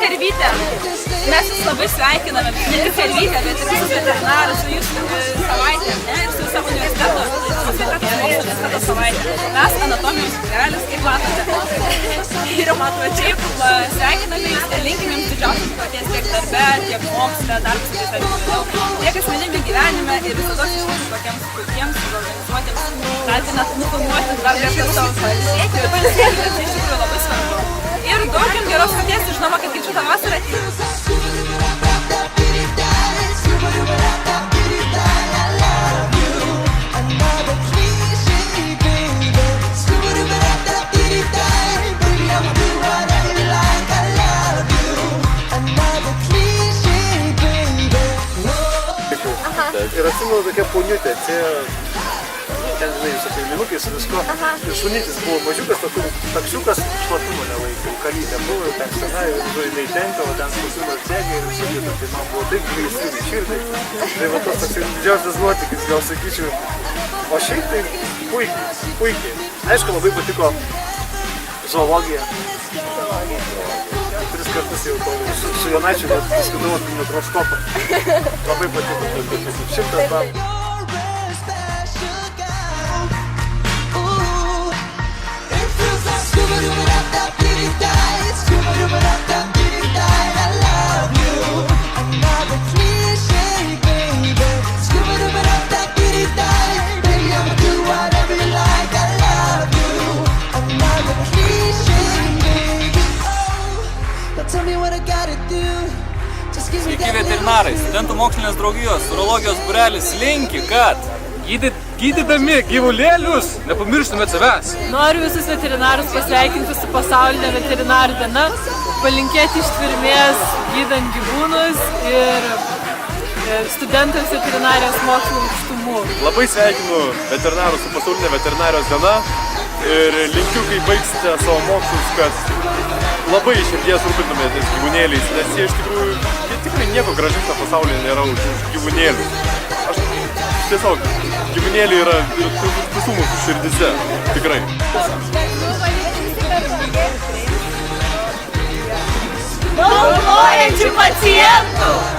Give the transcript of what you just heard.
Karvytė, mes jūs labai sveikiname, ne tik Karvytė, bet ir visus veterinarus su jūsų savaitė, ir su savo universiteto, su sveikatos mokslų universiteto savaitė. Mes anatomijos būrelis, kaip matote, ir matvačiai sveikiname jūs ir linkim jums didžiausios paties tiek darbe, tiek moksle, darbus ir taip vėliau, tiek asmeniniame gyvenime ir visada išlikti tokiems puikiems ir organizuotiems. Galite net nufilmuoti dar prieš savo pailsėti, bet tai iš tikrųjų labai svarbu. Ir daug jums geros katės, žinoma, kad kaip šitą vasarą ir atsimenu tokia poniutė, ten, žinai, su kaiminukai, su visko, ir šunytis buvo mažiukas, takšiukas, šlapimo nelaikė, kalytė buvo, ten senai, jinai tempė, o ten spausino cegė ir visokie, tai man buvo taip gaisrinė širdai. Tai va tos toks didžiausias nuotykis, gal sakyčiau, o šiaip tai puikiai. Aišku, labai patiko zoologija. 3 kartus jau su Jonaičiu diskutavau apie mikroskopą. Labai patiko. 100 balų. Sveiki veterinarai, studentų mokslinės draugijos, urologijos būrelis linki, kad gydydami gyvulėlius nepamirštumėt savęs. Noriu visus veterinarus pasveikinti su pasaulinė veterinarų diena, palinkėti ištvermės gydant gyvūnus ir studentams veterinarijos mokslo aukštumų. Labai sveikinu veterinarus su pasaulinė veterinarijos diena ir linkiu, kai baigsite savo mokslus, kad labai iš širdies rūpintumėtės gyvūnėliais, nes jie iš tikrųjų tikrai nieko gražesnio pasaulyje nėra už gyvūnėlius. Aš tiesiog, gyvūnėliai yra visų mūsų širdise, tikrai. Galvojančių pacientų!